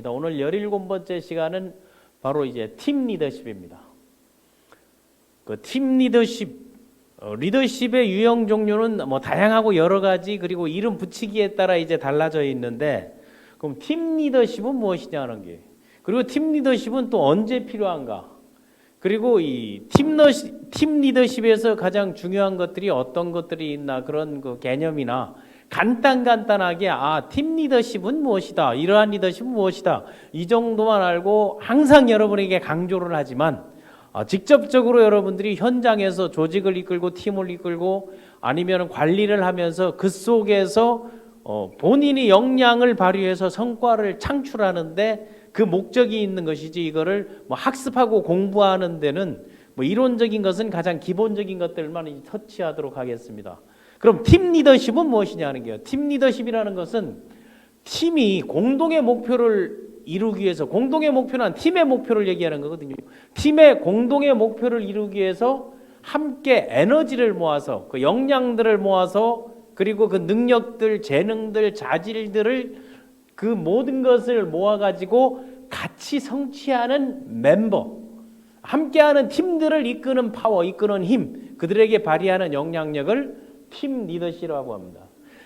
오늘 17번째 시간은 바로 이제 팀 리더십입니다. 그 팀 리더십, 리더십의 유형 종류는 뭐 다양하고 여러 가지, 그리고 이름 붙이기에 따라 이제 달라져 있는데, 그럼 팀 리더십은 무엇이냐는 게, 그리고 팀 리더십은 또 언제 필요한가, 그리고 이 팀 리더십에서 가장 중요한 것들이 어떤 것들이 있나, 그런 그 개념이나 간단하게 팀 리더십은 무엇이다, 이러한 리더십은 무엇이다, 이 정도만 알고 항상 여러분에게 강조를 하지만, 직접적으로 여러분들이 현장에서 조직을 이끌고 팀을 이끌고 아니면 관리를 하면서 그 속에서 본인이 역량을 발휘해서 성과를 창출하는데 그 목적이 있는 것이지, 이거를 뭐 학습하고 공부하는 데는 뭐 이론적인 것은 가장 기본적인 것들만 터치하도록 하겠습니다. 그럼 팀 리더십은 무엇이냐는 게요. 팀 리더십이라는 것은 팀이 공동의 목표를 이루기 위해서, 공동의 목표는 팀의 목표를 얘기하는 거거든요. 팀의 공동의 목표를 이루기 위해서 함께 에너지를 모아서, 그 역량들을 모아서, 그리고 그 능력들, 재능들, 자질들을, 그 모든 것을 모아가지고 같이 성취하는 멤버, 함께하는 팀들을 이끄는 파워, 이끄는 힘, 그들에게 발휘하는 영향력을 팀 리더십이라고 합니다.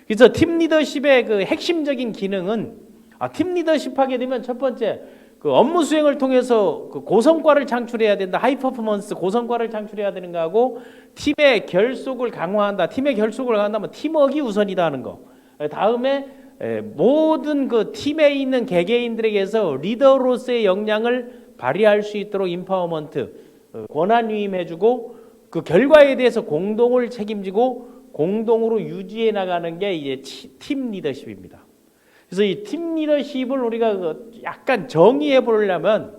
그래서 팀 리더십의 그 핵심적인 기능은, 팀 리더십 하게 되면 첫 번째, 그 업무 수행을 통해서 그 고성과를 창출해야 된다. 하이 퍼포먼스 고성과를 창출해야 되는 거하고, 팀의 결속을 강화한다. 팀의 결속을 강화한다면 팀워크가 우선이다 하는 거. 다음에 모든 그 팀에 있는 개개인들에게서 리더로서의 역량을 발휘할 수 있도록 임파워먼트, 권한 위임해주고, 그 결과에 대해서 공동을 책임지고 공동으로 유지해 나가는 게 이제 팀 리더십입니다. 그래서 이 팀 리더십을 우리가 약간 정의해 보려면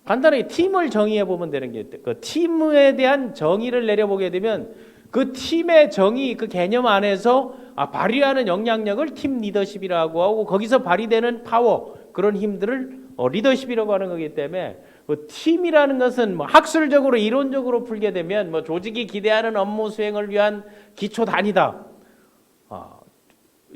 간단하게 팀을 정의해 보면 되는 게, 그 팀에 대한 정의를 내려보게 되면 그 팀의 정의, 그 개념 안에서 발휘하는 영향력을 팀 리더십이라고 하고, 거기서 발휘되는 파워, 그런 힘들을 리더십이라고 하는 거기 때문에, 그 팀이라는 것은 뭐 학술적으로 이론적으로 풀게 되면 뭐 조직이 기대하는 업무 수행을 위한 기초 단위다.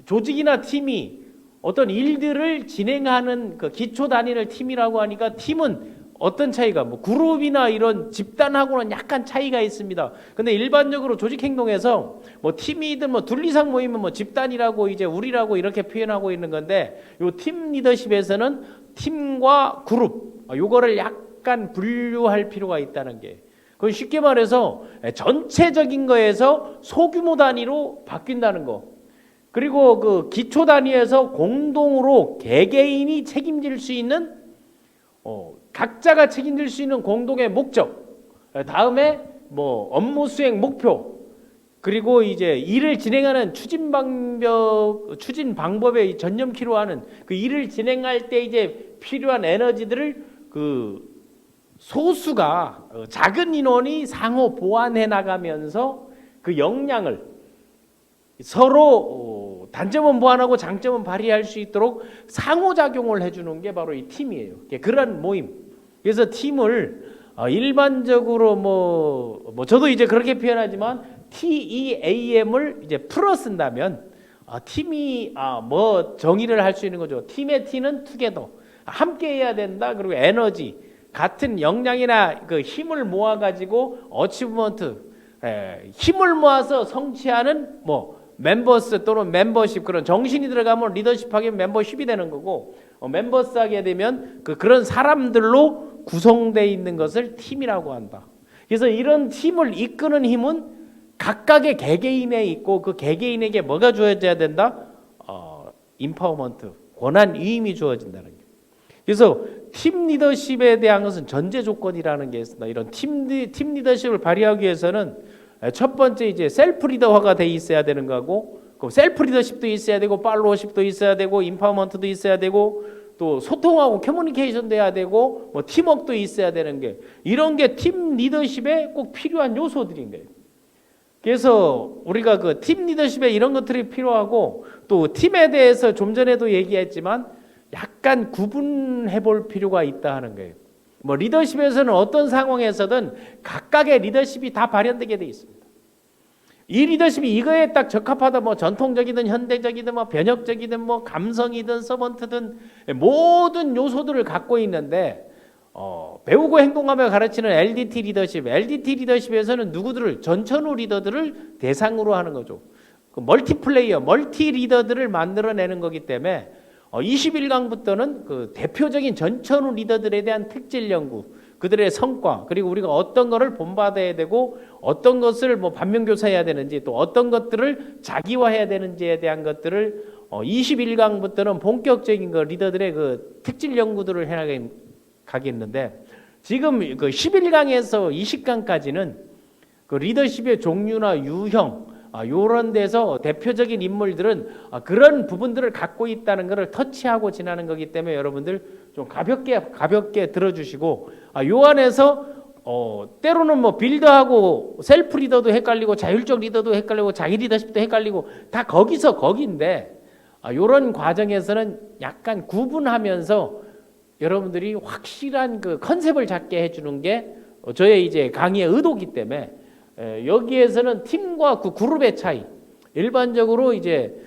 조직이나 팀이 어떤 일들을 진행하는 그 기초 단위를 팀이라고 하니까, 팀은 어떤 차이가, 뭐 그룹이나 이런 집단하고는 약간 차이가 있습니다. 근데 일반적으로 조직 행동에서 뭐 팀이든 뭐 둘 이상 모이면 뭐 집단이라고, 이제 우리라고 이렇게 표현하고 있는 건데, 요 팀 리더십에서는 팀과 그룹, 요거를 약간 분류할 필요가 있다는 게, 그건 쉽게 말해서 전체적인 거에서 소규모 단위로 바뀐다는 거, 그리고 그 기초 단위에서 공동으로 개개인이 책임질 수 있는, 각자가 책임질 수 있는 공동의 목적, 다음에 뭐 업무 수행 목표, 그리고 이제 일을 진행하는 추진 방법에 전념키로 하는 그 일을 진행할 때 이제 필요한 에너지들을 그 소수가, 작은 인원이 상호 보완해 나가면서 그 역량을 서로 단점은 보완하고 장점은 발휘할 수 있도록 상호작용을 해주는 게 바로 이 팀이에요. 그런 모임. 그래서 팀을 일반적으로 뭐 저도 이제 그렇게 표현하지만 TEAM을 이제 풀어 쓴다면, 팀이 뭐 정의를 할 수 있는 거죠. 팀의 T는 투게더, 함께 해야 된다. 그리고 에너지, 같은 역량이나 그 힘을 모아 가지고 어치브먼트, 힘을 모아서 성취하는 뭐 멤버스 또는 멤버십, 그런 정신이 들어가면 리더십하게 멤버십이 되는 거고, 멤버스 하게 되면 그런 사람들로 구성되어 있는 것을 팀이라고 한다. 그래서 이런 팀을 이끄는 힘은 각각의 개개인에 있고, 그 개개인에게 뭐가 주어져야 된다? 임파워먼트, 권한 위임이 주어진다는 게. 그래서 팀 리더십에 대한 것은 전제 조건이라는 게 있습니다. 이런 팀 리더십을 발휘하기 위해서는 첫 번째 이제 셀프 리더화가 돼 있어야 되는 거고, 셀프 리더십도 있어야 되고, 팔로워십도 있어야 되고, 임파워먼트도 있어야 되고, 또 소통하고 커뮤니케이션도 해야 되고, 뭐 팀워크도 있어야 되는 게, 이런 게 팀 리더십에 꼭 필요한 요소들인 거예요. 그래서 우리가 그 팀 리더십에 이런 것들이 필요하고, 또 팀에 대해서 좀 전에도 얘기했지만 약간 구분해 볼 필요가 있다 하는 거예요. 뭐 리더십에서는 어떤 상황에서든 각각의 리더십이 다 발현되게 돼 있습니다. 이 리더십이 이거에 딱 적합하다. 뭐 전통적이든 현대적이든 뭐 변혁적이든 뭐 감성이든 서번트든 모든 요소들을 갖고 있는데 배우고 행동하며 가르치는 LDT 리더십. LDT 리더십에서는 누구들을 전천후 리더들을 대상으로 하는 거죠. 그 멀티플레이어, 멀티 리더들을 만들어내는 거기 때문에 21강부터는 그 대표적인 전천후 리더들에 대한 특질 연구, 그들의 성과, 그리고 우리가 어떤 거를 본받아야 되고 어떤 것을 뭐 반면교사해야 되는지, 또 어떤 것들을 자기화해야 되는지에 대한 것들을 21강부터는 본격적인 그 리더들의 그 특질 연구들을 해 가겠는데, 지금 그 11강에서 20강까지는 그 리더십의 종류나 유형 요런 데서 대표적인 인물들은 그런 부분들을 갖고 있다는 것을 터치하고 지나는 거기 때문에 여러분들 좀 가볍게 들어주시고, 요 안에서 때로는 뭐 빌더하고 셀프 리더도 헷갈리고 자율적 리더도 헷갈리고 자기 리더십도 헷갈리고 다 거기서 거기인데, 요런 과정에서는 약간 구분하면서 여러분들이 확실한 그 컨셉을 잡게 해주는 게 저의 이제 강의의 의도이기 때문에, 여기에서는 팀과 그 그룹의 차이, 일반적으로 이제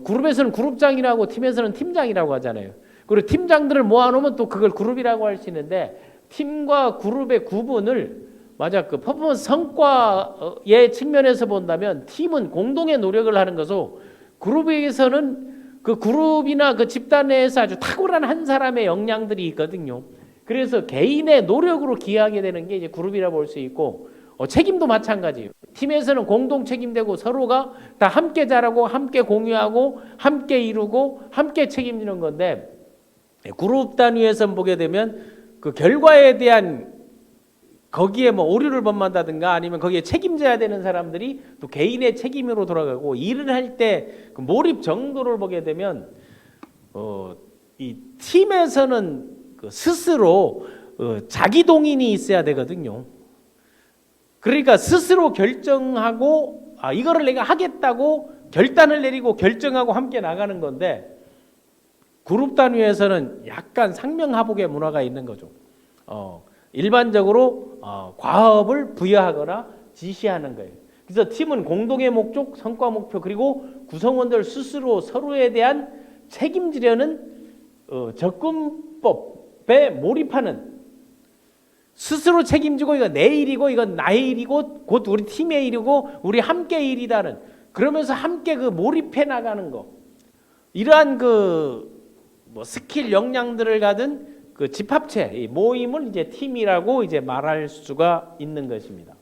그룹에서는 그룹장이라고 팀에서는 팀장이라고 하잖아요. 그리고 팀장들을 모아놓으면 또 그걸 그룹이라고 할 수 있는데, 팀과 그룹의 구분을 맞아 그 퍼포먼스 성과의 측면에서 본다면 팀은 공동의 노력을 하는 것이고, 그룹에서는 그 그룹이나 그 집단 내에서 아주 탁월한 한 사람의 역량들이 있거든요. 그래서 개인의 노력으로 기여하게 되는 게 이제 그룹이라고 볼 수 있고, 책임도 마찬가지예요. 팀에서는 공동 책임되고 서로가 다 함께 잘하고 함께 공유하고 함께 이루고 함께 책임지는 건데, 그룹 단위에서 보게 되면 그 결과에 대한 거기에 뭐 오류를 범한다든가 아니면 거기에 책임져야 되는 사람들이 또 개인의 책임으로 돌아가고, 일을 할 때 그 몰입 정도를 보게 되면 이 팀에서는 그 스스로 자기 동인이 있어야 되거든요. 그러니까 스스로 결정하고 이거를 내가 하겠다고 결단을 내리고 결정하고 함께 나가는 건데, 그룹 단위에서는 약간 상명하복의 문화가 있는 거죠. 일반적으로 과업을 부여하거나 지시하는 거예요. 그래서 팀은 공동의 목적, 성과 목표, 그리고 구성원들 스스로 서로에 대한 책임지려는 접근법에 몰입하는, 스스로 책임지고 이거 내 일이고 이건 나의 일이고 곧 우리 팀의 일이고 우리 함께 일이다는, 그러면서 함께 그 몰입해 나가는 거, 이러한 그 뭐 스킬 역량들을 가진 그 집합체, 이 모임을 이제 팀이라고 이제 말할 수가 있는 것입니다.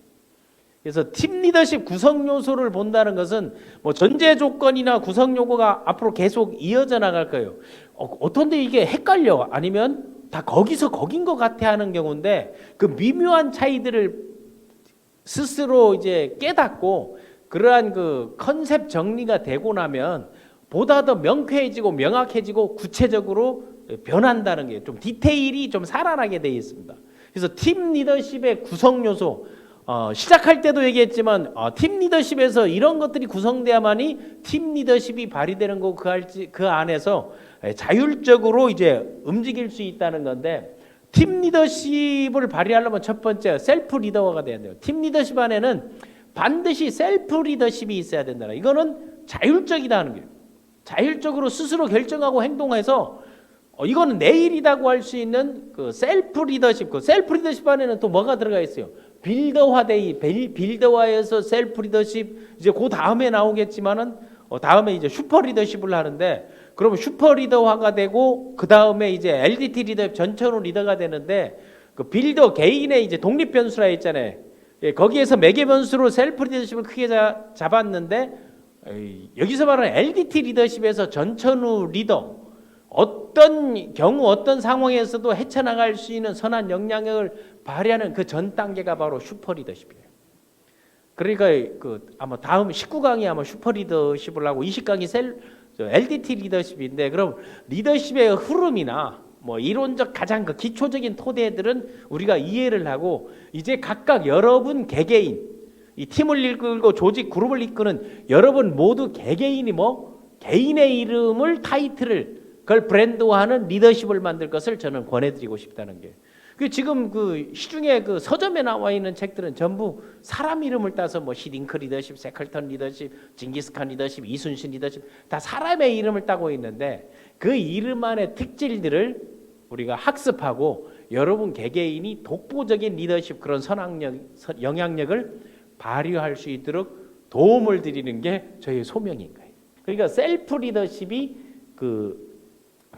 그래서 팀 리더십 구성 요소를 본다는 것은 뭐 전제 조건이나 구성 요구가 앞으로 계속 이어져 나갈 거예요. 어떤데 이게 헷갈려, 아니면 다 거기서 거긴 것 같아 하는 경우인데, 그 미묘한 차이들을 스스로 이제 깨닫고 그러한 그 컨셉 정리가 되고 나면 보다 더 명쾌해지고 명확해지고 구체적으로 변한다는 게, 좀 디테일이 좀 살아나게 되어 있습니다. 그래서 팀 리더십의 구성 요소, 시작할 때도 얘기했지만 팀 리더십에서 이런 것들이 구성돼야만이 팀 리더십이 발휘되는 거고, 그 안에서 자율적으로 이제 움직일 수 있다는 건데, 팀 리더십을 발휘하려면 첫 번째 셀프 리더가 돼야 돼요. 팀 리더십 안에는 반드시 셀프 리더십이 있어야 된다. 이거는 자율적이다 하는 거예요. 자율적으로 스스로 결정하고 행동해서 이거는 내 일이라고 할 수 있는 그 셀프 리더십. 그 셀프 리더십 안에는 또 뭐가 들어가 있어요? 빌더화되기, 빌더화에서 셀프 리더십, 이제 그 다음에 나오겠지만은 다음에 이제 슈퍼 리더십을 하는데, 그러면 슈퍼 리더화가 되고 그 다음에 이제 LDT 리더, 전천후 리더가 되는데, 그 빌더 개인의 이제 독립 변수라 했잖아요. 거기에서 매개 변수로 셀프 리더십을 크게 잡았는데, 여기서 말하는 LDT 리더십에서 전천후 리더, 어떤 경우 어떤 상황에서도 헤쳐나갈 수 있는 선한 영향력을 발휘하는 그 전 단계가 바로 슈퍼 리더십이에요. 그러니까 그 아마 다음 19강이 아마 슈퍼 리더십을 하고 20강이 LDT 리더십인데, 그럼 리더십의 흐름이나 뭐 이론적 가장 그 기초적인 토대들은 우리가 이해를 하고, 이제 각각 여러분 개개인, 이 팀을 이끌고 조직 그룹을 이끄는 여러분 모두 개개인이 뭐 개인의 이름을 타이틀을 그걸 브랜드화하는 리더십을 만들 것을 저는 권해드리고 싶다는 게, 그 지금 그 시중에 그 서점에 나와 있는 책들은 전부 사람 이름을 따서 뭐 시딩크 리더십, 세클턴 리더십, 징기스칸 리더십, 이순신 리더십 다 사람의 이름을 따고 있는데 그 이름 안의 특질들을 우리가 학습하고 여러분 개개인이 독보적인 리더십 그런 영향력을 발휘할 수 있도록 도움을 드리는 게 저희의 소명인 거예요. 그러니까 셀프 리더십이 그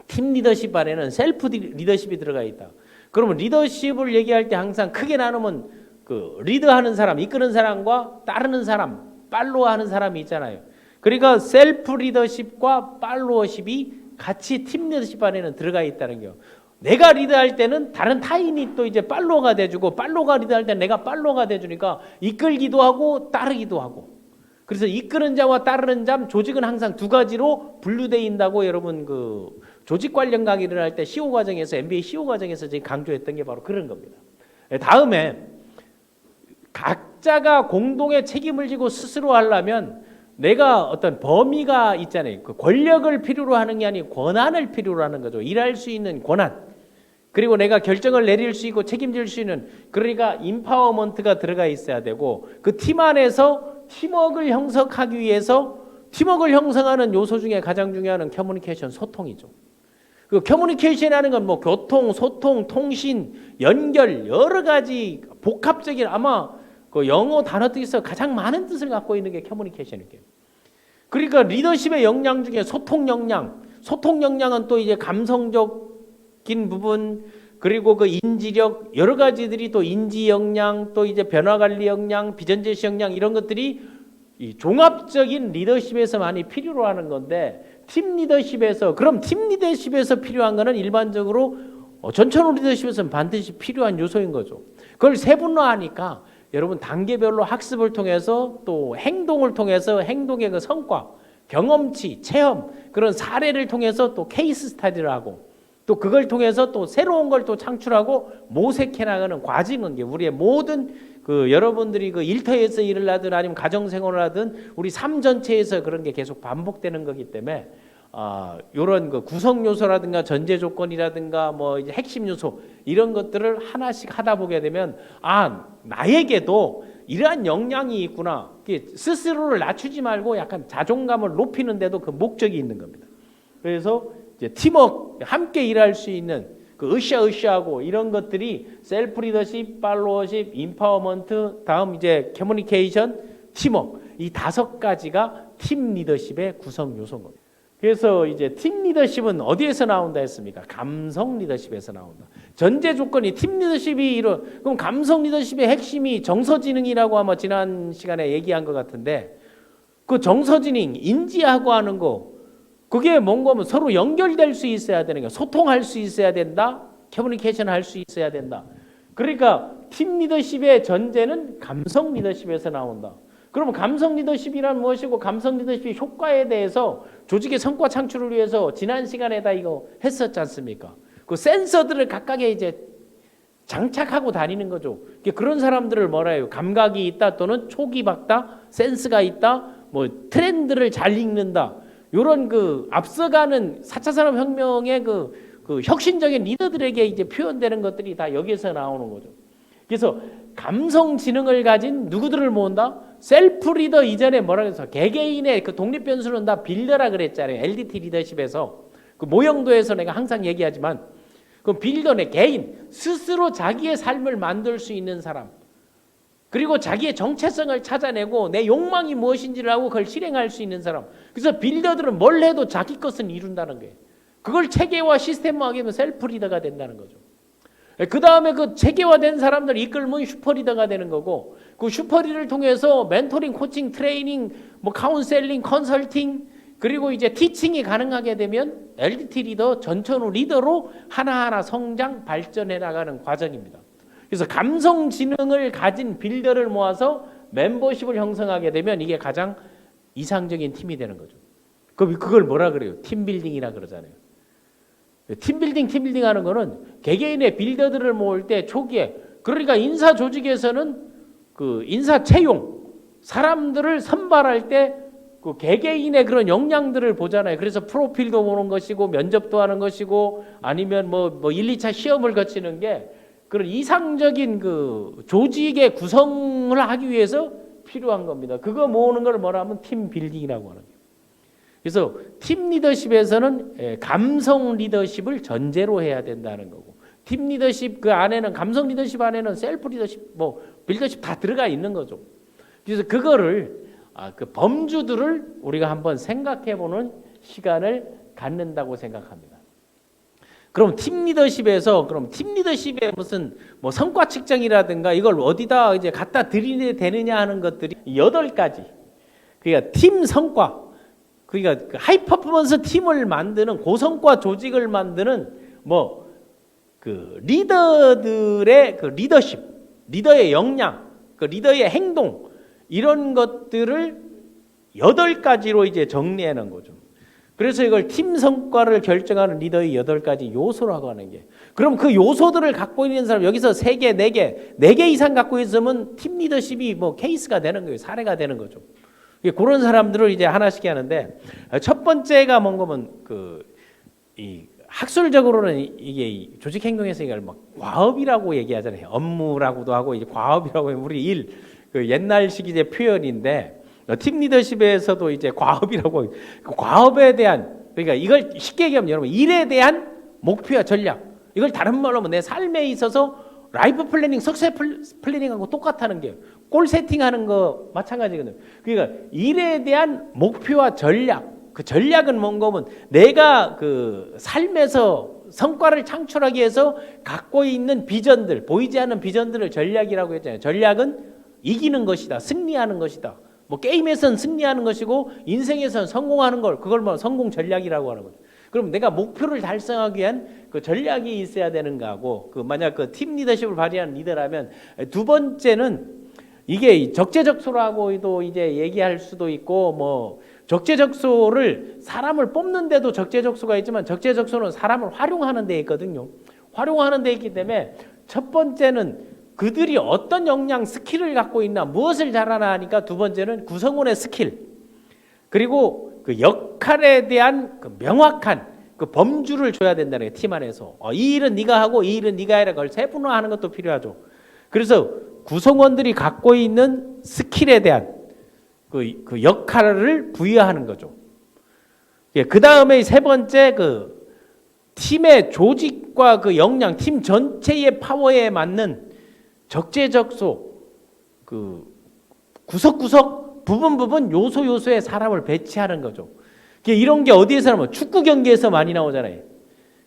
팀 리더십 안에는 셀프 리더십이 들어가 있다. 그러면 리더십을 얘기할 때 항상 크게 나누면 그 리드하는 사람, 이끄는 사람과 따르는 사람, 팔로우하는 사람이 있잖아요. 그러니까 셀프 리더십과 팔로워십이 같이 팀 리더십 안에는 들어가 있다는 거예요. 내가 리드할 때는 다른 타인이 또 이제 팔로워가 돼주고 팔로워가 리드할 때는 내가 팔로워가 돼주니까 이끌기도 하고 따르기도 하고. 그래서 이끄는 자와 따르는 자 조직은 항상 두 가지로 분류되어 있다고 여러분 그 조직 관련 강의를 할 때 CO 과정에서 MBA CO 과정에서 제가 강조했던 게 바로 그런 겁니다. 다음에 각자가 공동의 책임을 지고 스스로 하려면 내가 어떤 범위가 있잖아요. 그 권력을 필요로 하는 게 아니고 권한을 필요로 하는 거죠. 일할 수 있는 권한. 그리고 내가 결정을 내릴 수 있고 책임질 수 있는 그러니까 임파워먼트가 들어가 있어야 되고 그 팀 안에서 팀워크를 형성하기 위해서 팀워크를 형성하는 요소 중에 가장 중요한 커뮤니케이션 소통이죠. 그 커뮤니케이션이라는 건 뭐 교통, 소통, 통신, 연결 여러 가지 복합적인 아마 그 영어 단어 뜻에서 가장 많은 뜻을 갖고 있는 게 커뮤니케이션이에요. 그러니까 리더십의 역량 중에 소통 역량은 또 이제 감성적인 부분 그리고 그 인지력 여러 가지들이 또 인지 역량 또 이제 변화 관리 역량 비전 제시 역량 이런 것들이 이 종합적인 리더십에서 많이 필요로 하는 건데 팀 리더십에서 그럼 팀 리더십에서 필요한 거는 일반적으로 전천후 리더십에서는 반드시 필요한 요소인 거죠. 그걸 세분화하니까 여러분 단계별로 학습을 통해서 또 행동을 통해서 행동의 그 성과, 경험치, 체험 그런 사례를 통해서 또 케이스 스터디를 하고 또 그걸 통해서 또 새로운 걸 또 창출하고 모색해 나가는 과정인 게 우리의 모든 그 여러분들이 그 일터에서 일을 하든 아니면 가정 생활을 하든 우리 삶 전체에서 그런 게 계속 반복되는 거기 때문에 이런 그 구성 요소라든가 전제 조건이라든가 뭐 이제 핵심 요소 이런 것들을 하나씩 하다 보게 되면 나에게도 이러한 역량이 있구나. 스스로를 낮추지 말고 약간 자존감을 높이는 데도 그 목적이 있는 겁니다. 그래서 이제 팀워크 함께 일할 수 있는 그 으쌰으쌰하고 이런 것들이 셀프 리더십, 팔로워십, 임파워먼트, 다음 이제 커뮤니케이션, 팀워크 이 5가지가 팀 리더십의 구성 요소인 겁니다. 그래서 이제 팀 리더십은 어디에서 나온다 했습니까? 감성 리더십에서 나온다. 전제 조건이 팀 리더십이 그럼 감성 리더십의 핵심이 정서지능이라고 아마 지난 시간에 얘기한 것 같은데 그 정서지능 인지하고 하는 거 그게 뭔가 하면 서로 연결될 수 있어야 되는 거야. 소통할 수 있어야 된다. 커뮤니케이션 할 수 있어야 된다. 그러니까 팀 리더십의 전제는 감성 리더십에서 나온다. 그러면 감성 리더십이란 무엇이고 감성 리더십의 효과에 대해서 조직의 성과 창출을 위해서 지난 시간에다 이거 했었지 않습니까? 그 센서들을 각각에 이제 장착하고 다니는 거죠. 그런 사람들을 뭐라 해요? 감각이 있다 또는 촉이 밝다, 센스가 있다, 뭐 트렌드를 잘 읽는다. 이런 그 앞서가는 4차 산업혁명의 그 혁신적인 리더들에게 이제 표현되는 것들이 다 여기서 나오는 거죠. 그래서 감성 지능을 가진 누구들을 모은다? 셀프 리더 이전에 뭐라고 해서 개개인의 그 독립 변수는 다 빌더라 그랬잖아요. LDT 리더십에서 그 모형도에서 내가 항상 얘기하지만 그 빌더네 개인 스스로 자기의 삶을 만들 수 있는 사람 그리고 자기의 정체성을 찾아내고 내 욕망이 무엇인지를 알고 그걸 실행할 수 있는 사람. 그래서 빌더들은 뭘 해도 자기 것은 이룬다는 거예요. 그걸 체계화 시스템화하면 셀프 리더가 된다는 거죠. 그 다음에 그 체계화된 사람들 이끌면 슈퍼 리더가 되는 거고 그 슈퍼 리더를 통해서 멘토링, 코칭, 트레이닝, 뭐 카운셀링, 컨설팅 그리고 이제 티칭이 가능하게 되면 LDT 리더, 전천후 리더로 하나하나 성장, 발전해 나가는 과정입니다. 그래서 감성 지능을 가진 빌더를 모아서 멤버십을 형성하게 되면 이게 가장 이상적인 팀이 되는 거죠. 그럼 그걸 뭐라 그래요? 팀빌딩이라 그러잖아요. 팀빌딩 하는 거는 개개인의 빌더들을 모을 때 초기에 그러니까 인사 조직에서는 그 인사 채용 사람들을 선발할 때 그 개개인의 그런 역량들을 보잖아요. 그래서 프로필도 보는 것이고 면접도 하는 것이고 아니면 뭐 1, 2차 시험을 거치는 게 그런 이상적인 그 조직의 구성을 하기 위해서 필요한 겁니다. 그거 모으는 걸 뭐라 하면 팀 빌딩이라고 하는 거예요. 그래서 팀 리더십에서는 감성 리더십을 전제로 해야 된다는 거고, 팀 리더십 그 안에는, 감성 리더십 안에는 셀프 리더십, 뭐 리더십 다 들어가 있는 거죠. 그래서 그거를 그 범주들을 우리가 한번 생각해보는 시간을 갖는다고 생각합니다. 그럼 팀 리더십에서, 그럼 팀 리더십의 무슨 뭐 성과 측정이라든가 이걸 어디다 이제 갖다 들이야 되느냐 하는 것들이 8가지. 그러니까 팀 성과, 그러니까 하이 퍼포먼스 팀을 만드는, 고성과 조직을 만드는 뭐 그 리더들의 그 리더십, 리더의 역량, 그 리더의 행동, 이런 것들을 8가지로 이제 정리해 놓은 거죠. 그래서 이걸 팀 성과를 결정하는 리더의 8가지 요소라고 하는 게. 그럼 그 요소들을 갖고 있는 사람, 여기서 3개, 4개 이상 갖고 있으면 팀 리더십이 뭐 케이스가 되는 거예요. 사례가 되는 거죠. 그런 사람들을 이제 하나씩 하는데, 첫 번째가 뭔가면 이 학술적으로는 이게 조직 행동에서 이걸 막 과업이라고 얘기하잖아요. 업무라고도 하고 이제 과업이라고 하면 우리 일, 그 옛날식 이제 표현인데, 팀 리더십에서도 이제 과업이라고, 과업에 대한, 그러니까 이걸 쉽게 얘기하면 여러분, 일에 대한 목표와 전략, 이걸 다른 말로 하면 내 삶에 있어서 라이프 플래닝, 석세 플래닝하고 똑같다는 게, 골 세팅하는 거 마찬가지거든요. 그러니까 일에 대한 목표와 전략, 그 전략은 뭔가 하면 내가 그 삶에서 성과를 창출하기 위해서 갖고 있는 비전들, 보이지 않는 비전들을 전략이라고 했잖아요. 전략은 이기는 것이다, 승리하는 것이다. 뭐 게임에서는 승리하는 것이고 인생에서는 성공하는 걸, 그걸 뭐 성공 전략이라고 하는 거죠. 그럼 내가 목표를 달성하기 위한 그 전략이 있어야 되는 거고, 그 만약 그 팀 리더십을 발휘하는 리더라면, 두 번째는 이게 적재적소라고도 이제 얘기할 수도 있고, 뭐 적재적소를 사람을 뽑는데도 적재적소가 있지만, 적재적소는 사람을 활용하는 데 있거든요. 활용하는 데 있기 때문에 첫 번째는 그들이 어떤 역량, 스킬을 갖고 있나, 무엇을 잘하나 하니까, 두 번째는 구성원의 스킬, 그리고 그 역할에 대한 그 명확한 그 범주를 줘야 된다는 거예요. 팀 안에서 이 일은 네가 하고 이 일은 네가 해라, 그걸 세분화하는 것도 필요하죠. 그래서 구성원들이 갖고 있는 스킬에 대한 그 역할을 부여하는 거죠. 그 다음에 세 번째, 그 팀의 조직과 그 역량, 팀 전체의 파워에 맞는 적재적소, 그 구석구석, 부분 요소에 사람을 배치하는 거죠. 이런 게 어디에서 나오면 축구 경기에서 많이 나오잖아요.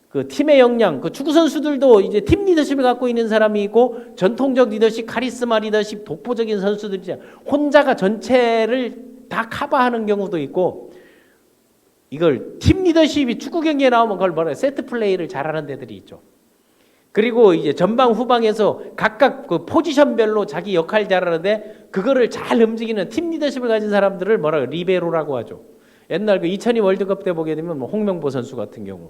그 팀의 역량, 그 축구 선수들도 이제 팀 리더십을 갖고 있는 사람이 있고, 전통적 리더십, 카리스마 리더십, 독보적인 선수들이 혼자가 전체를 다 커버하는 경우도 있고, 이걸 팀 리더십이 축구 경기에 나오면 그걸 뭐라 해요? 세트 플레이를 잘하는 데들이 있죠. 그리고 이제 전방 후방에서 각각 그 포지션별로 자기 역할 잘하는데, 그거를 잘 움직이는 팀 리더십을 가진 사람들을 뭐라 해요? 리베로라고 하죠. 옛날 그 2002 월드컵 때 보게 되면 뭐 홍명보 선수 같은 경우,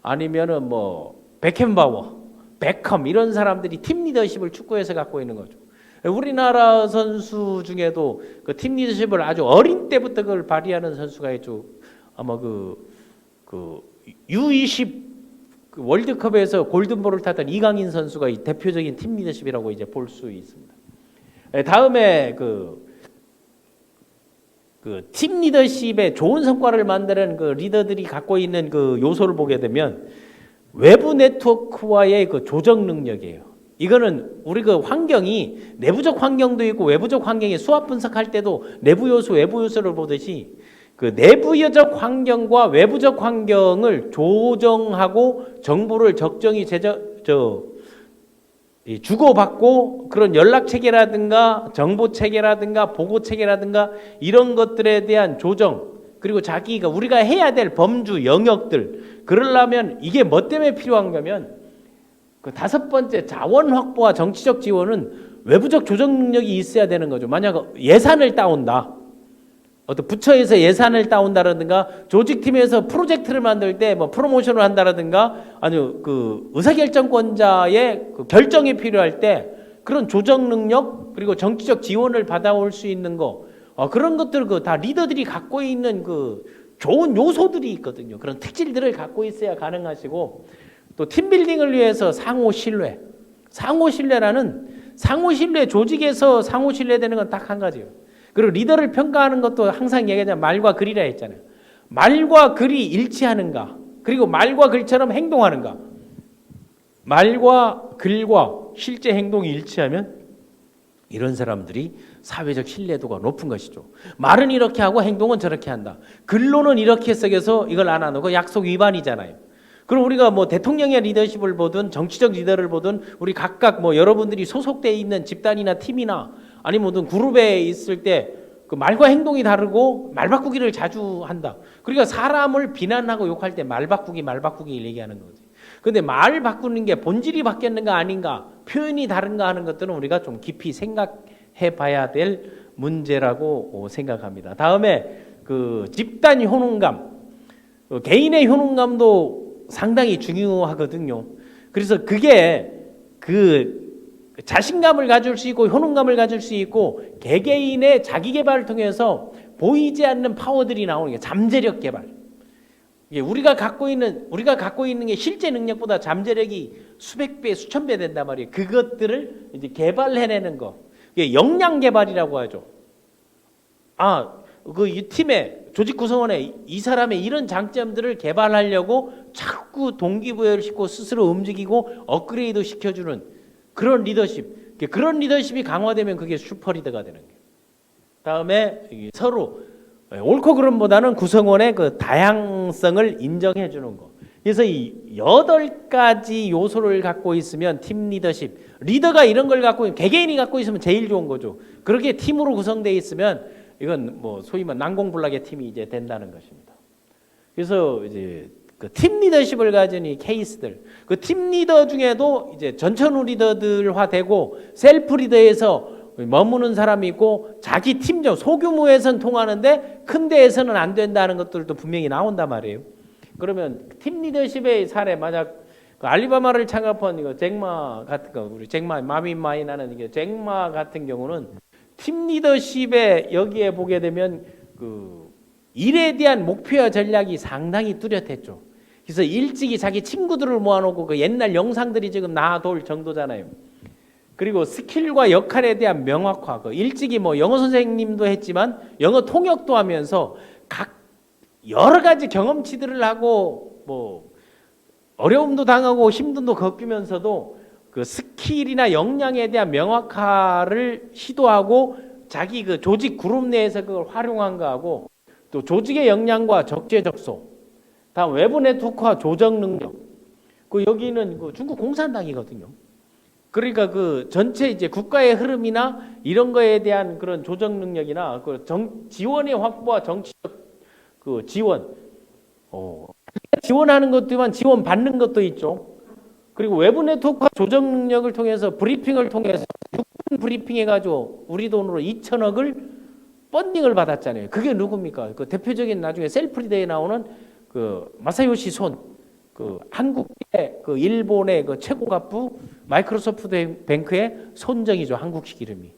아니면은 뭐 베켄바워, 베컴, 이런 사람들이 팀 리더십을 축구에서 갖고 있는 거죠. 우리나라 선수 중에도 그 팀 리더십을 아주 어린 때부터 그걸 발휘하는 선수가 있죠. 아마 그 U20 그 월드컵에서 골든볼을 탔던 이강인 선수가 이 대표적인 팀 리더십이라고 이제 볼 수 있습니다. 다음에 그 팀 리더십의 좋은 성과를 만드는 그 리더들이 갖고 있는 그 요소를 보게 되면, 외부 네트워크와의 그 조정 능력이에요. 이거는 우리 그 환경이 내부적 환경도 있고, 외부적 환경에 수학 분석할 때도 내부 요소, 외부 요소를 보듯이, 그 내부적 환경과 외부적 환경을 조정하고 정보를 적정히 주고받고, 그런 연락 체계라든가 정보 체계라든가 보고 체계라든가 이런 것들에 대한 조정, 그리고 자기가 우리가 해야 될 범주 영역들, 그러려면 이게 뭐 때문에 필요한 거면, 그 다섯 번째, 자원 확보와 정치적 지원은 외부적 조정 능력이 있어야 되는 거죠. 만약 예산을 따온다, 어떤 부처에서 예산을 따온다라든가, 조직팀에서 프로젝트를 만들 때 뭐 프로모션을 한다라든가, 아니면 그 의사결정권자의 그 결정이 필요할 때 그런 조정 능력, 그리고 정치적 지원을 받아올 수 있는 거, 그런 것들 그 다 리더들이 갖고 있는 그 좋은 요소들이 있거든요. 그런 특질들을 갖고 있어야 가능하시고, 또 팀빌딩을 위해서 상호 신뢰, 상호 신뢰 조직에서 상호 신뢰되는 건 딱 한 가지예요. 그리고 리더를 평가하는 것도 항상 얘기하잖아요. 말과 글이라 했잖아요. 말과 글이 일치하는가? 그리고 말과 글처럼 행동하는가? 말과 글과 실제 행동이 일치하면 이런 사람들이 사회적 신뢰도가 높은 것이죠. 말은 이렇게 하고 행동은 저렇게 한다. 글로는 이렇게 써서 이걸 안 하는 거 약속 위반이잖아요. 그럼 우리가 뭐 대통령의 리더십을 보든 정치적 리더를 보든 우리 각각 뭐 여러분들이 소속되어 있는 집단이나 팀이나 아니면 모든 그룹에 있을 때 그 말과 행동이 다르고 말 바꾸기를 자주 한다. 그러니까 사람을 비난하고 욕할 때 말 바꾸기 얘기하는 거지. 근데 말 바꾸는 게 본질이 바뀌었는가 아닌가, 표현이 다른가 하는 것들은 우리가 좀 깊이 생각해 봐야 될 문제라고 생각합니다. 다음에 그 집단 효능감, 개인의 효능감도 상당히 중요하거든요. 그래서 그게 그 자신감을 가질 수 있고 효능감을 가질 수 있고 개개인의 자기 개발을 통해서 보이지 않는 파워들이 나오는 게 잠재력 개발. 우리가 갖고 있는 게 실제 능력보다 잠재력이 수백 배, 수천 배 된단 말이에요. 그것들을 이제 개발해내는 거. 이게 역량 개발이라고 하죠. 이 팀의 조직 구성원에 이 사람의 이런 장점들을 개발하려고 자꾸 동기부여를 시키고 스스로 움직이고 업그레이드 시켜주는 그런 리더십. 그런 리더십이 강화되면 그게 슈퍼리더가 되는 거예요. 다음에 서로 옳고 그름보다는 구성원의 그 다양성을 인정해 주는 거. 그래서 이 8가지 요소를 갖고 있으면 팀 리더십, 리더가 이런 걸 갖고 개개인이 갖고 있으면 제일 좋은 거죠. 그렇게 팀으로 구성되어 있으면 이건 뭐 소위 말 난공불락의 팀이 이제 된다는 것입니다. 그래서 이제 그 팀 리더십을 가진 이 케이스들, 그 팀 리더 중에도 이제 전천후 리더들화되고 셀프 리더에서 머무는 사람이 있고 자기 팀장 소규모에서는 통하는데 큰 데에서는 안 된다는 것들도 분명히 나온단 말이에요. 그러면 팀 리더십의 사례, 만약 그 알리바바를 창업한 이거 잭마 같은 거, 우리 잭마 마미마이나는 이게 잭마 같은 경우는 팀 리더십에 여기에 보게 되면 그 일에 대한 목표와 전략이 상당히 뚜렷했죠. 그래서 일찍이 자기 친구들을 모아놓고 그 옛날 영상들이 지금 나돌 정도잖아요. 그리고 스킬과 역할에 대한 명확화, 그 일찍이 뭐 영어 선생님도 했지만 영어 통역도 하면서 각 여러 가지 경험치들을 하고 뭐 어려움도 당하고 힘듦도 겪으면서도 그 스킬이나 역량에 대한 명확화를 시도하고 자기 그 조직 그룹 내에서 그걸 활용한 거하고 또 조직의 역량과 적재적소, 다음 외부 네트워크와 조정 능력. 그 여기는 그 중국 공산당이거든요. 그러니까 그 전체 이제 국가의 흐름이나 이런 거에 대한 그런 조정 능력이나 그 지원의 확보와 정치적 그 지원, 지원하는 것도만 지원 받는 것도 있죠. 그리고 외부 네트워크와 조정 능력을 통해서 브리핑을 통해서 6분 브리핑 해가지고 우리 돈으로 2천억을 펀딩을 받았잖아요. 그게 누굽니까? 그 대표적인 나중에 셀프리더에 나오는 그 마사요시 손, 그 한국의 그 일본의 그 최고 갑부 마이크로소프트 뱅크의 손정이죠. 한국식 이름이.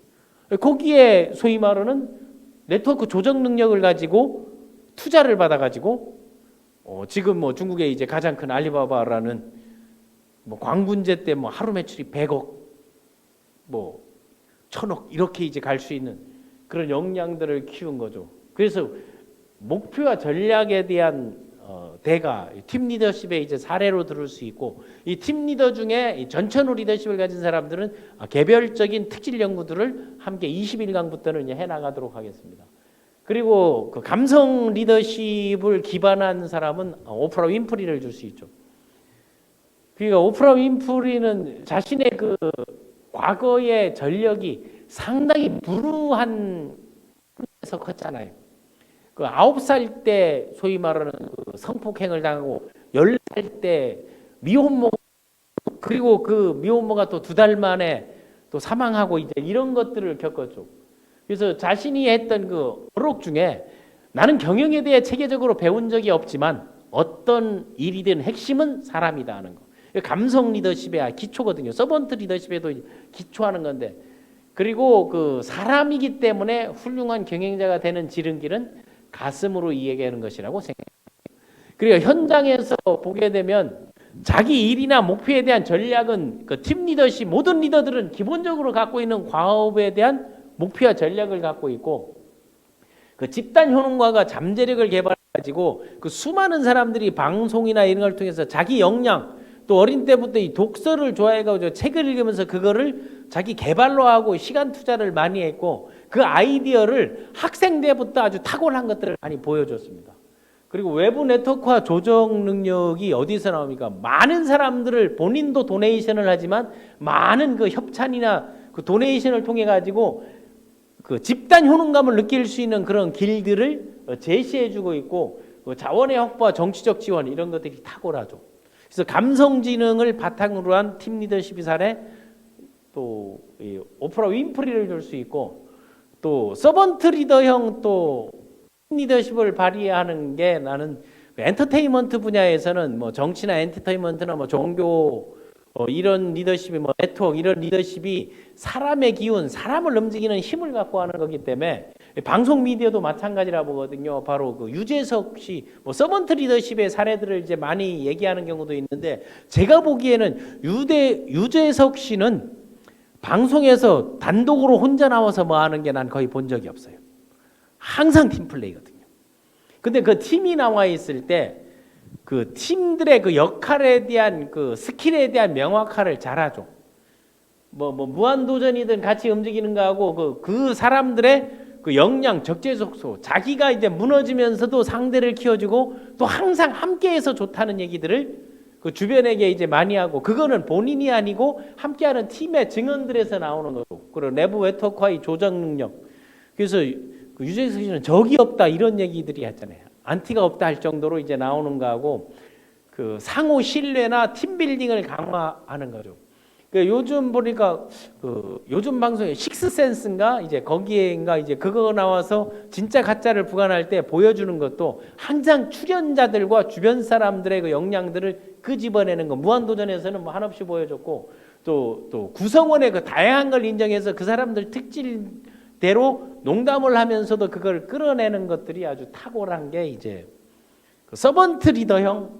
거기에 소위 말하는 네트워크 조정 능력을 가지고 투자를 받아가지고 지금 뭐 중국의 이제 가장 큰 알리바바라는 뭐 광분제 때 뭐 하루 매출이 100억, 뭐 1000억 이렇게 이제 갈 수 있는 그런 역량들을 키운 거죠. 그래서 목표와 전략에 대한 대가 팀 리더십의 이제 사례로 들을 수 있고, 이 팀 리더 중에 이 전천후 리더십을 가진 사람들은 개별적인 특질 연구들을 함께 20일간부터는 해 나가도록 하겠습니다. 그리고 그 감성 리더십을 기반한 사람은 오프라 윈프리를 줄 수 있죠. 그러니까 오프라 윈프리는 자신의 그 과거의 전력이 상당히 불우한 데서 컸잖아요. 그 9살 때 소위 말하는 그 성폭행을 당하고 10살 때 미혼모, 그리고 그 미혼모가 또 2달 만에 또 사망하고 이제 이런 것들을 겪었죠. 그래서 자신이 했던 그 어록 중에 나는 경영에 대해 체계적으로 배운 적이 없지만 어떤 일이든 핵심은 사람이다 하는 거. 감성 리더십의 기초거든요. 서번트 리더십에도 기초하는 건데, 그리고 그 사람이기 때문에 훌륭한 경영자가 되는 지름길은 가슴으로 이야기하는 것이라고 생각합니다. 그리고 현장에서 보게 되면 자기 일이나 목표에 대한 전략은 그 팀 리더십 모든 리더들은 기본적으로 갖고 있는 과업에 대한 목표와 전략을 갖고 있고 그 집단 효능과가 잠재력을 개발해가지고 그 수많은 사람들이 방송이나 이런 걸 통해서 자기 역량 또 어린 때부터 이 독서를 좋아해가지고 책을 읽으면서 그거를 자기 개발로 하고 시간 투자를 많이 했고 그 아이디어를 학생 때부터 아주 탁월한 것들을 많이 보여줬습니다. 그리고 외부 네트워크화 조정 능력이 어디서 나옵니까? 많은 사람들을 본인도 도네이션을 하지만 많은 그 협찬이나 그 도네이션을 통해 가지고 그 집단 효능감을 느낄 수 있는 그런 길들을 제시해주고 있고 자원의 확보와 정치적 지원 이런 것들이 탁월하죠. 그래서 감성지능을 바탕으로 한 팀 리더십이 사례 또 오프라 윈프리를 줄 수 있고 또 서번트 리더형 또 리더십을 발휘하는 게 나는 엔터테인먼트 분야에서는 뭐 정치나 엔터테인먼트나 뭐 종교 이런 리더십이 뭐 네트워크 이런 리더십이 사람의 기운, 사람을 움직이는 힘을 갖고 하는 거기 때문에 방송 미디어도 마찬가지라 보거든요. 바로 그 유재석 씨, 뭐 서번트 리더십의 사례들을 이제 많이 얘기하는 경우도 있는데 제가 보기에는 유재석 씨는 방송에서 단독으로 혼자 나와서 뭐 하는 게 난 거의 본 적이 없어요. 항상 팀플레이거든요. 근데 그 팀이 나와 있을 때 그 팀들의 그 역할에 대한 그 스킬에 대한 명확화를 잘하죠. 뭐 무한도전이든 같이 움직이는 거하고 그 사람들의 그 역량, 적재적소, 자기가 이제 무너지면서도 상대를 키워주고 또 항상 함께해서 좋다는 얘기들을 그 주변에게 이제 많이 하고 그거는 본인이 아니고 함께하는 팀의 증언들에서 나오는 거고 그리고 내부 네트워크와의 조정 능력. 그래서 그 유재석 씨는 적이 없다 이런 얘기들이 했잖아요. 안티가 없다 할 정도로 이제 나오는 거하고 그 상호 신뢰나 팀빌딩을 강화하는 거죠. 그 요즘 보니까 그 요즘 방송에 식스센스인가 이제 거기에인가 이제 그거 나와서 진짜 가짜를 부관할 때 보여주는 것도 항상 출연자들과 주변 사람들의 그 역량들을 끄집어내는 거 무한도전에서는 뭐 한없이 보여줬고 또 구성원의 그 다양한 걸 인정해서 그 사람들 특질대로 농담을 하면서도 그걸 끌어내는 것들이 아주 탁월한 게 이제 그 서번트 리더형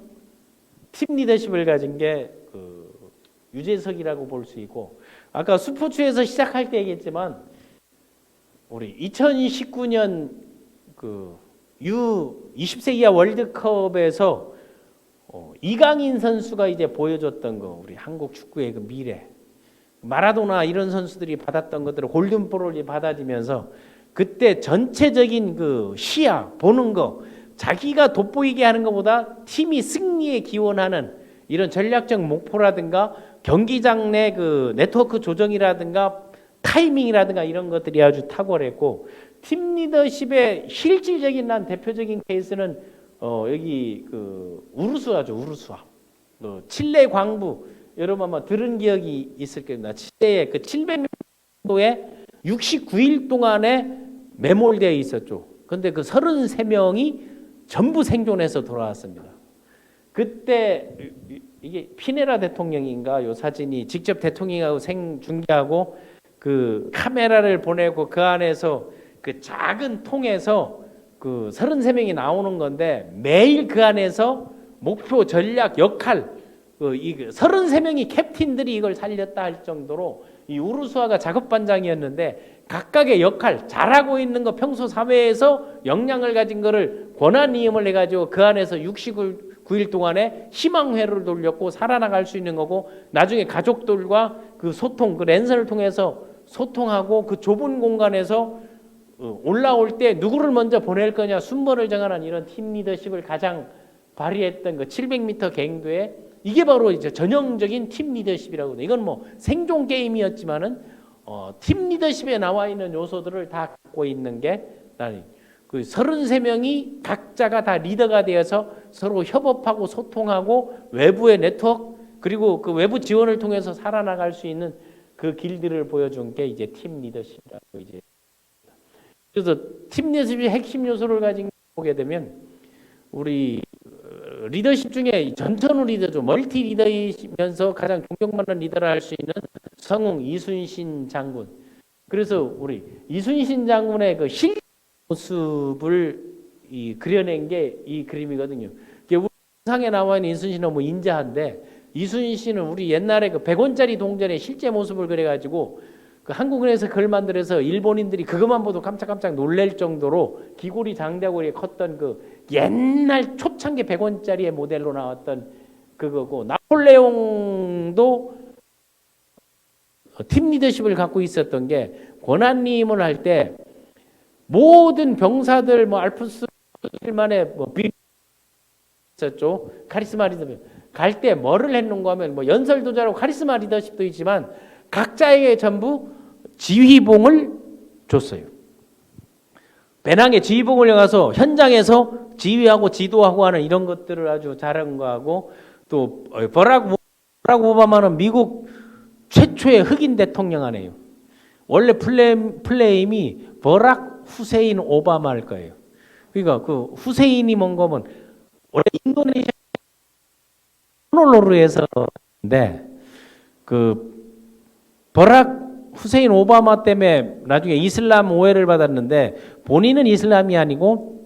팀 리더십을 가진 게 그 유재석이라고 볼 수 있고 아까 스포츠에서 시작할 때 얘기했지만 우리 2019년 그 U20세 이하 월드컵에서 이강인 선수가 이제 보여줬던 거 우리 한국 축구의 그 미래 마라도나 이런 선수들이 받았던 것들을 골든볼을 받아지면서 그때 전체적인 그 시야 보는 거 자기가 돋보이게 하는 것보다 팀이 승리에 기원하는 이런 전략적 목표라든가 경기장 내 그 네트워크 조정이라든가 타이밍이라든가 이런 것들이 아주 탁월했고 팀 리더십의 실질적인 난 대표적인 케이스는 여기 그 우루스와죠. 우루스와 칠레 광부 여러분 아마 들은 기억이 있을 겁니다. 칠레의 그 700년도에 69일 동안에 매몰되어 있었죠. 근데 그 33명이 전부 생존해서 돌아왔습니다. 그때 이게 피네라 대통령인가 요 사진이 직접 대통령하고 생중계하고 그 카메라를 보내고 그 안에서 그 작은 통에서 그 33명이 나오는 건데 매일 그 안에서 목표, 전략, 역할 이 33명이 캡틴들이 이걸 살렸다 할 정도로 이 우루스와가 작업반장이었는데 각각의 역할 잘하고 있는 거 평소 사회에서 역량을 가진 거를 권한이음을 해가지고 그 안에서 69일 동안에 희망회로를 돌렸고 살아나갈 수 있는 거고 나중에 가족들과 그 소통 그 랜선을 통해서 소통하고 그 좁은 공간에서 올라올 때 누구를 먼저 보낼 거냐 순번을 정하는 이런 팀 리더십을 가장 발휘했던 그 700m 갱도에 이게 바로 이제 전형적인 팀 리더십이라고. 이건 뭐 생존 게임이었지만은 팀 리더십에 나와 있는 요소들을 다 갖고 있는 게 나는 그 33명이 각자가 다 리더가 되어서 서로 협업하고 소통하고 외부의 네트워크 그리고 그 외부 지원을 통해서 살아나갈 수 있는 그 길들을 보여준 게 이제 팀 리더십이라고 이제. 그래서 팀 리더십의 핵심 요소를 가진 보게 되면 우리 리더십 중에 전천후 리더죠. 멀티 리더이면서 가장 존경받는 리더를 할 수 있는 성웅 이순신 장군. 그래서 우리 이순신 장군의 그 실 모습을 그려낸 게 이 그림이거든요. 우리 상에 나와 있는 이순신은 뭐 인자한데 이순신은 우리 옛날에 그 100원짜리 동전의 실제 모습을 그려가지고 그 한국은행에서 그걸 만들어서 일본인들이 그것만 보도 깜짝깜짝 놀랄 정도로 기골이 장대하고 이렇게 컸던 그 옛날 초창기 100원짜리의 모델로 나왔던 그거고, 나폴레옹도 팀 리더십을 갖고 있었던 게 권한림을 할 때 모든 병사들 뭐 알프스만의 뭐 있었죠. 카리스마 리더십. 갈 때 뭐를 했는가 하면 뭐 연설도 잘하고 카리스마 리더십도 있지만 각자에게 전부 지휘봉을 줬어요. 배낭에 지휘봉을 가서 현장에서 지휘하고 지도하고 하는 이런 것들을 아주 잘한 거하고, 또 버락 오바마는 미국 최초의 흑인 대통령 아니에요. 원래 플레임이 버락 후세인 오바마일 거예요. 그러니까 그 후세인이 뭔 거면 원래 인도네시아 호놀루루에서인데 그 버락 후세인 오바마 때문에 나중에 이슬람 오해를 받았는데, 본인은 이슬람이 아니고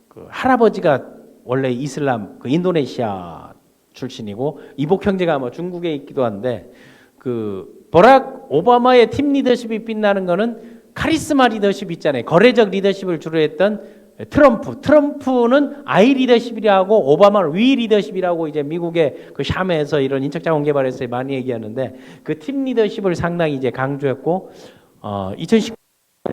그 할아버지가 원래 이슬람 그 인도네시아 출신이고 이복 형제가 뭐 중국에 있기도 한데, 그 버락 오바마의 팀 리더십이 빛나는 거는 카리스마 리더십 있잖아요. 거래적 리더십을 주로 했던 트럼프는 아이 리더십이라고 오바마는 위 리더십이라고 이제 미국의 그 샴에서 이런 인적자원 개발에서 많이 얘기하는데, 그 팀 리더십을 상당히 이제 강조했고 2019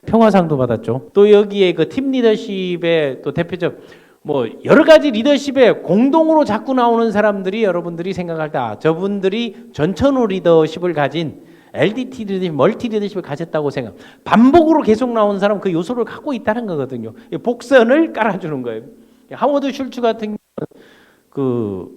평화상도 받았죠. 또 여기에 그 팀 리더십의 또 대표적 뭐 여러 가지 리더십에 공동으로 자꾸 나오는 사람들이 여러분들이 생각할 때 저분들이 전천후 리더십을 가진 LDT 리더십, 멀티 리더십을 가졌다고 생각. 반복으로 계속 나오는 사람은 그 요소를 갖고 있다는 거거든요. 복선을 깔아주는 거예요. 하워드 슐츠 같은 경우는 그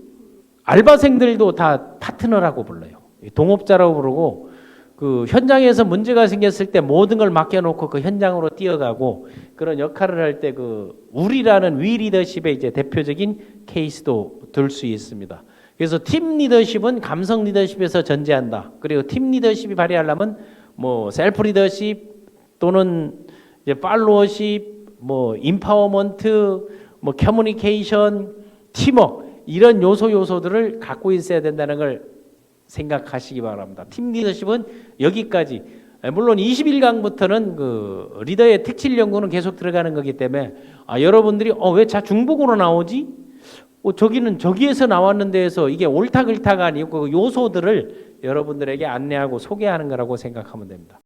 알바생들도 다 파트너라고 불러요. 동업자라고 부르고, 그 현장에서 문제가 생겼을 때 모든 걸 맡겨놓고 그 현장으로 뛰어가고 그런 역할을 할 때 그 우리라는 위 리더십의 이제 대표적인 케이스도 들 수 있습니다. 그래서 팀 리더십은 감성 리더십에서 전제한다. 그리고 팀 리더십이 발휘하려면 뭐 셀프 리더십 또는 이제 팔로워십, 뭐 임파워먼트, 뭐 커뮤니케이션, 팀워크 이런 요소들을 갖고 있어야 된다는 걸 생각하시기 바랍니다. 팀 리더십은 여기까지. 물론 21강부터는 그 리더의 특질 연구는 계속 들어가는 거기 때문에 여러분들이 왜 중복으로 나오지? 저기는 저기에서 나왔는데 해서 이게 옳다 그르다가 아니고 그 요소들을 여러분들에게 안내하고 소개하는 거라고 생각하면 됩니다.